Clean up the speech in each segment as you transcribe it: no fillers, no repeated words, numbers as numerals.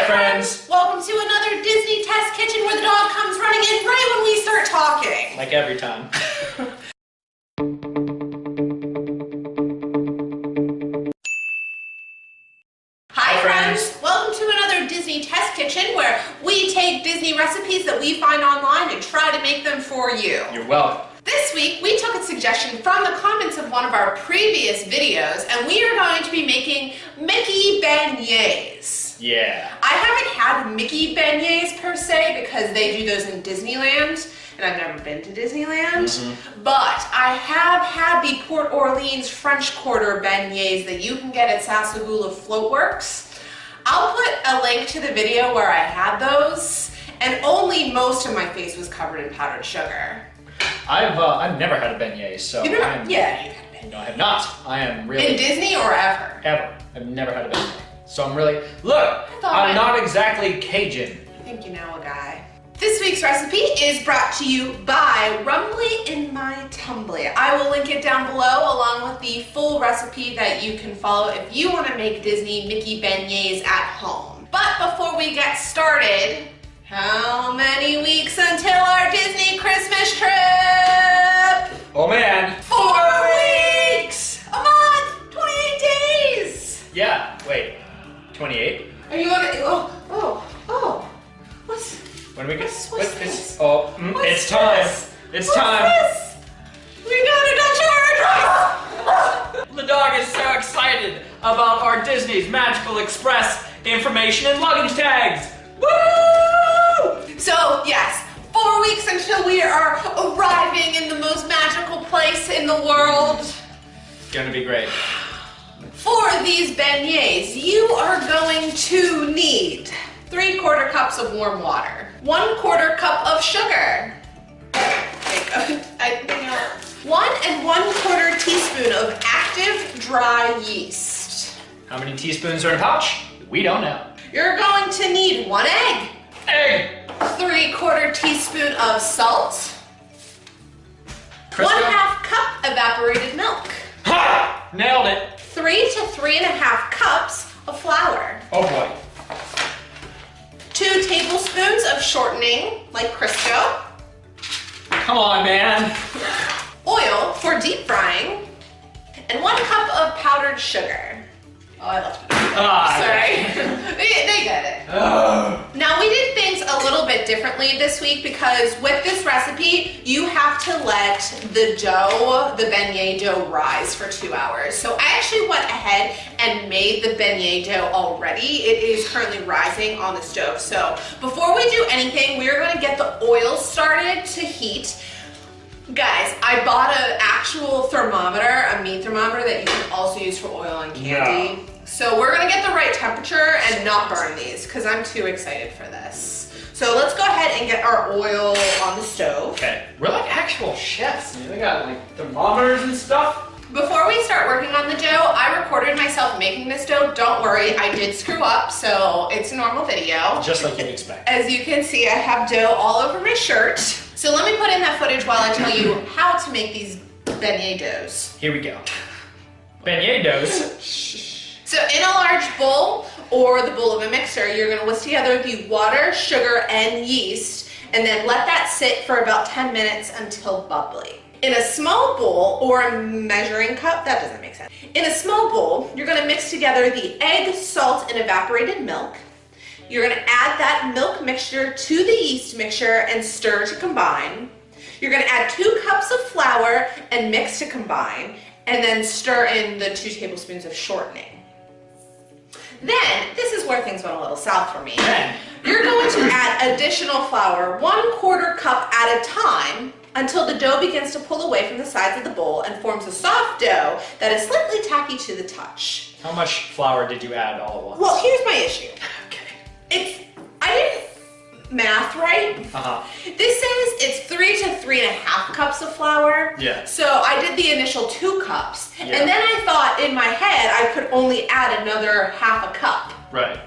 Hi friends! Welcome to another Disney test kitchen where the dog comes running in right when we start talking. Like every time. Hi friends! Welcome to another Disney test kitchen where we take Disney recipes that we find online and try to make them for you. You're welcome. This week we took a suggestion from the comments of one of our previous videos and we are going to be making Mickey beignets. Yeah. I haven't had Mickey beignets per se because they do those in Disneyland and I've never been to Disneyland, but I have had the Port Orleans French Quarter beignets that you can get at Sassagoula Floatworks. I'll put a link to the video where I had those and only most of my face was covered in powdered sugar. I've never had a beignet, so You've never? Yeah, you've had a beignet. No, I have not. I am really... In Disney or ever? Ever. I've never had a beignet. So I'm really... Look! I'm not exactly Cajun. I think you know a guy. This week's recipe is brought to you by Rumbly in my Tumbly. I will link it down below along with the full recipe that you can follow if you want to make Disney Mickey beignets at home. But before we get started, how many weeks until our Disney Christmas trip? Oh man! 4 weeks! A month! 28 days! Yeah, wait. 28? Are you on it? Oh. What's... When do we get... What's this? Oh, it's time. This? It's What's time. This? We got a Dutch order! The dog is so excited about our Disney's Magical Express information and luggage tags. Woo! So, yes, 4 weeks until we are arriving in the most magical place in the world. It's gonna be great. For these beignets, you are going to need 3/4 cups of warm water, 1/4 cup of sugar, 1 1/4 teaspoon of active dry yeast. How many teaspoons are in a pouch? We don't know. You're going to need 1 egg, Egg! 3/4 teaspoon of salt, Crisco? 1/2 cup evaporated milk, Ha! Nailed it. 3 to 3.5 cups of flour, Oh boy. 2 tablespoons of shortening, like Crisco, Come on, man. oil for deep frying, and 1 cup of powdered sugar. Oh, I left it. Sorry. they get it. Now, we did things a little bit differently this week because with this recipe, you have to let the dough, the beignet dough, rise for 2 hours. So I actually went ahead and made the beignet dough already. It is currently rising on the stove. So before we do anything, we're going to get the oil started to heat. Guys, I bought an actual thermometer, a meat thermometer that you can also use for oil and candy. Yeah. So we're gonna get the right temperature and not burn these because I'm too excited for this. So let's go ahead and get our oil on the stove. Okay, we're like actual chefs. They got like thermometers and stuff. Before we start working on the dough, I recorded myself making this dough. Don't worry, I did screw up, so it's a normal video. Just like you'd expect. As you can see, I have dough all over my shirt. So let me put in that footage while I tell you how to make these beignet doughs. Here we go. Beignet doughs. So in a large bowl or the bowl of a mixer, you're gonna whisk together the water, sugar, and yeast, and then let that sit for about 10 minutes until bubbly. In a small bowl or a measuring cup, that doesn't make sense. In a small bowl, you're gonna mix together the egg, salt, and evaporated milk. You're gonna add that milk mixture to the yeast mixture and stir to combine. You're gonna add 2 cups of flour and mix to combine, and then stir in the 2 tablespoons of shortening. Then, this is where things went a little south for me. You're going to add additional flour, 1/4 cup at a time, until the dough begins to pull away from the sides of the bowl and forms a soft dough that is slightly tacky to the touch. How much flour did you add all at once? Well, here's my issue. Okay. I didn't math right. This says it's 3 to 3.5 cups of flour. Yeah. So I did the initial 2 cups. Yeah. And then I thought in my head I could only add another 1/2 cup. Right.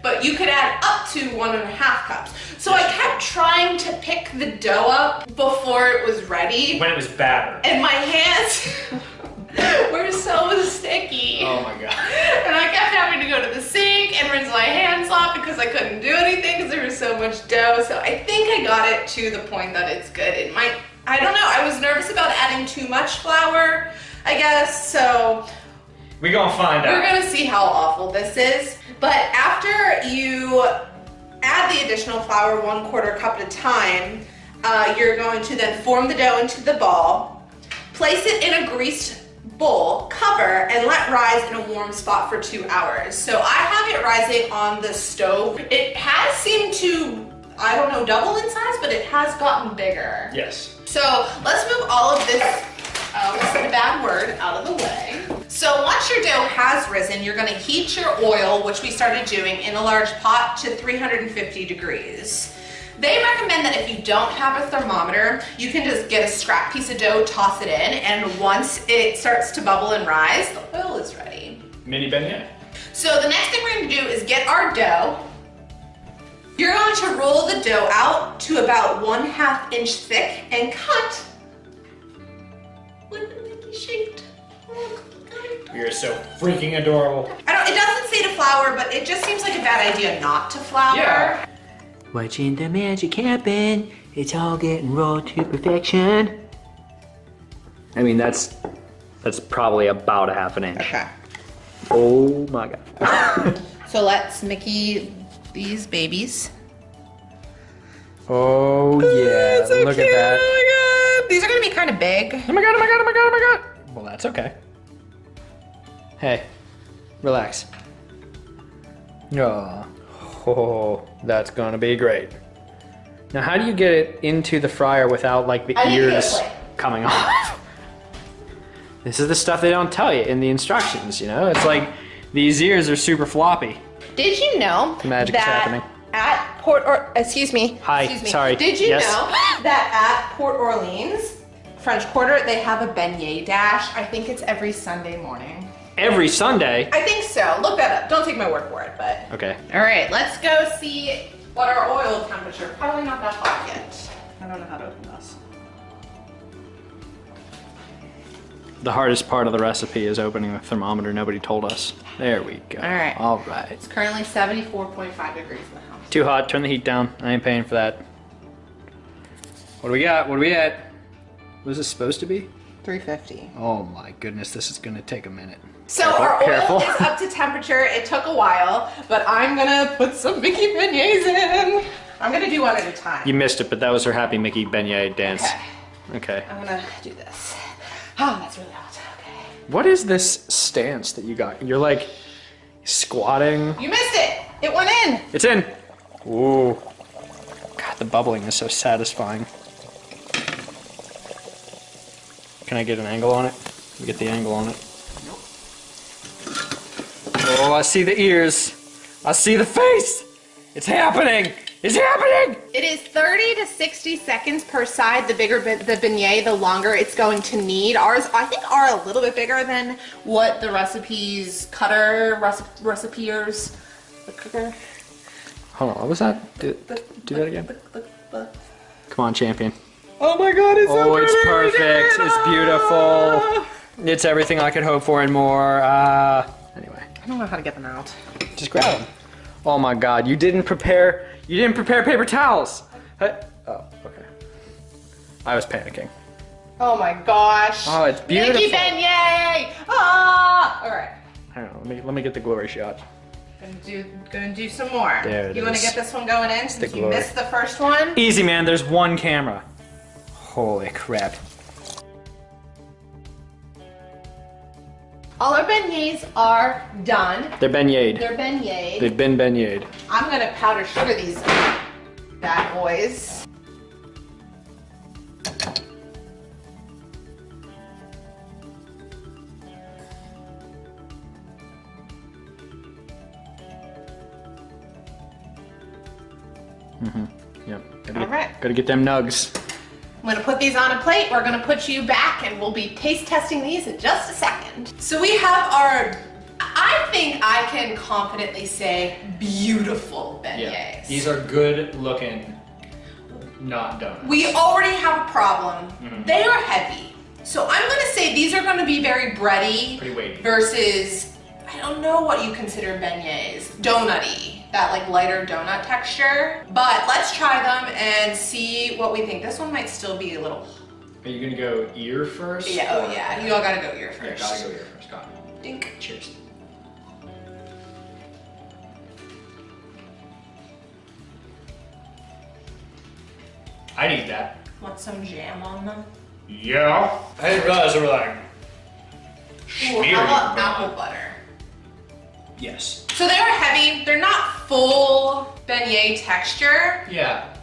But you could add up to 1.5 cups. So I kept trying to pick the dough up before it was ready. When it was battered. And my hands were so sticky. Oh my god. And I kept having to go to the sink sink and rinse my hands off because I couldn't do anything because there was so much dough. So I think I got it to the point that it's good. It might, I don't know, I was nervous about adding too much flour, I guess, so. We're gonna find out. We're gonna see how awful this is. But after you add the additional flour 1/4 cup at a time, you're going to then form the dough into the ball, place it in a greased bowl, cover, and let rise in a warm spot for 2 hours. So I have it rising on the stove. It has seemed to, I don't know, double in size, but it has gotten bigger. Yes. So let's move all of this, let's say the bad word, out of the way. So once your dough has risen, you're gonna heat your oil, which we started doing, in a large pot to 350 degrees. They recommend that if you don't have a thermometer, you can just get a scrap piece of dough, toss it in, and once it starts to bubble and rise, the oil is ready. Mini beignet. So the next thing we're gonna do is get our dough. You're going to roll the dough out to about 1/2 inch thick and cut with a Mickey shaped. You're so freaking adorable. It doesn't say to flour, but it just seems like a bad idea not to flour. Yeah. Watching the magic happen, it's all getting rolled to perfection. I mean, that's probably about 1/2 inch. Okay. Oh my God. So let's Mickey these babies. Oh yeah, So look cute. at that. Oh my God. These are gonna be kind of big. Oh my God, oh my God, oh my God, oh my God. Well, that's okay. Hey, relax. Oh, that's gonna be great. Now, how do you get it into the fryer without like the ears coming off? This is the stuff they don't tell you in the instructions, you know? It's like, these ears are super floppy. Did you know Magic is happening. at excuse me. Sorry. Did you Yes. know that at Port Orleans, French Quarter, they have a beignet dash? I think it's every Sunday morning. Every Sunday? I think so. Look that up. Don't take my word for it, but. Okay. All right, let's go see what our oil temperature. Probably not that hot yet. I don't know how to open this. The hardest part of the recipe is opening the thermometer. Nobody told us. There we go. All right. All right. It's currently 74.5 degrees in the house. Too hot. Turn the heat down. I ain't paying for that. What do we got? What are we at? What is this supposed to be? 350. Oh my goodness, this is gonna take a minute. So Careful, our oil careful. is up to temperature. It took a while, but I'm gonna put some Mickey beignets in. I'm gonna do one at a time. You missed it, but that was her Happy Mickey beignet dance. Okay. I'm gonna do this. Oh, that's really hot. Okay. What is this stance that you got? You're like squatting. You missed it. It went in. It's in. Ooh. God, the bubbling is so satisfying. Can I get an angle on it? Get the angle on it. Nope. Oh, I see the ears. I see the face. It's happening. It's happening. It is 30 to 60 seconds per side. The bigger the beignet, the longer it's going to need. Ours, I think, are a little bit bigger than what the recipe's recipeers, the cooker. Hold on, what was that? Do that again. Come on, champion. Oh my God, it's so Oh, it's pretty. perfect. It's beautiful. It's everything I could hope for and more. Anyway, I don't know how to get them out. just grab them. Oh my God, you didn't prepare paper towels. Oh, okay. I was panicking. Oh my gosh. Oh, it's beautiful. Mickey beignet. Ah! All right. Hang on, let me get the glory shot. Gonna do some more. There it You want to is. get this one going in since you glory. missed the first one? Easy, man. There's one camera. Holy crap. All our beignets are done. They're beignet. They're beignet. They've been beignet. I'm gonna powder sugar these bad boys. Yep. All right. Gotta get them nugs. I'm gonna put these on a plate. We're gonna put you back and we'll be taste testing these in just a second. So we have our, I think I can confidently say, beautiful beignets. These are good looking, not donuts. We already have a problem. They are heavy. So I'm gonna say these are gonna be very bready Pretty weighty. versus I don't know what you consider beignets. Donutty, that like lighter donut texture. But let's try them and see what we think. This one might still be a little. Are you gonna go ear first? Yeah, oh yeah, you all gotta go ear first. Yeah, gotta go ear first, got it. Dink. Cheers. I'd eat that. Want some jam on them? Yeah. I didn't realize they were like Ooh, how about apple butter? Yes. So they are heavy. They're not full beignet texture. Yeah.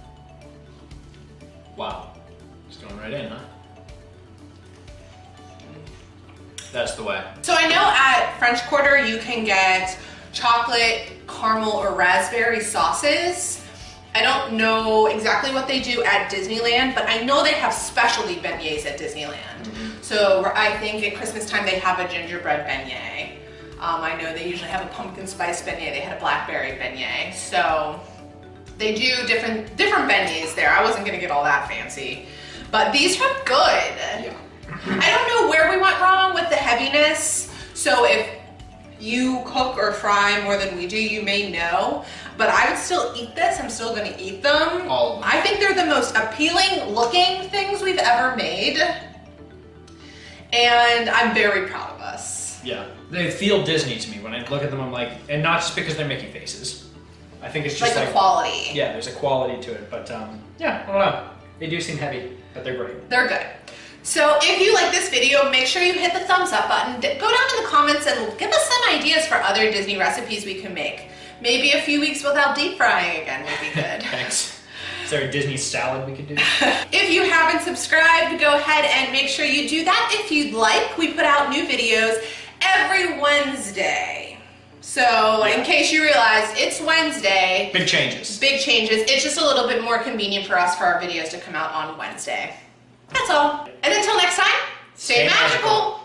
Wow. Just going right in, huh? That's the way. So I know at French Quarter you can get chocolate, caramel, or raspberry sauces. I don't know exactly what they do at Disneyland, but I know they have specialty beignets at Disneyland. So I think at Christmas time they have a gingerbread beignet. I know they usually have a pumpkin spice beignet. They had a blackberry beignet. So they do different beignets there. I wasn't gonna get all that fancy, but these are good. Yeah. I don't know where we went wrong with the heaviness. So if you cook or fry more than we do, you may know, but I would still eat this. I'm still gonna eat them. All of them. I think they're the most appealing looking things we've ever made. And I'm very proud of us. Yeah. They feel Disney to me. When I look at them, I'm like, and not just because they're Mickey faces. I think it's just Like the quality. Yeah, there's a quality to it, but yeah, I don't know. They do seem heavy, but they're great. They're good. So if you like this video, make sure you hit the thumbs up button. Go down in the comments and give us some ideas for other Disney recipes we can make. Maybe a few weeks without deep frying again would be good. Thanks. Is there a Disney salad we could do? If you haven't subscribed, go ahead and make sure you do that if you'd like. We put out new videos every Wednesday. So in case you realize, it's Wednesday. Big changes. Big changes. It's just a little bit more convenient for us for our videos to come out on Wednesday. That's all. And until next time, stay magical.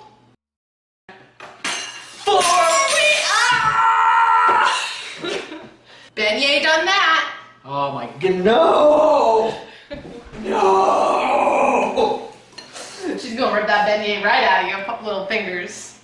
Beignet done that. Oh my god, no! No! She's gonna rip that beignet right out of your little fingers.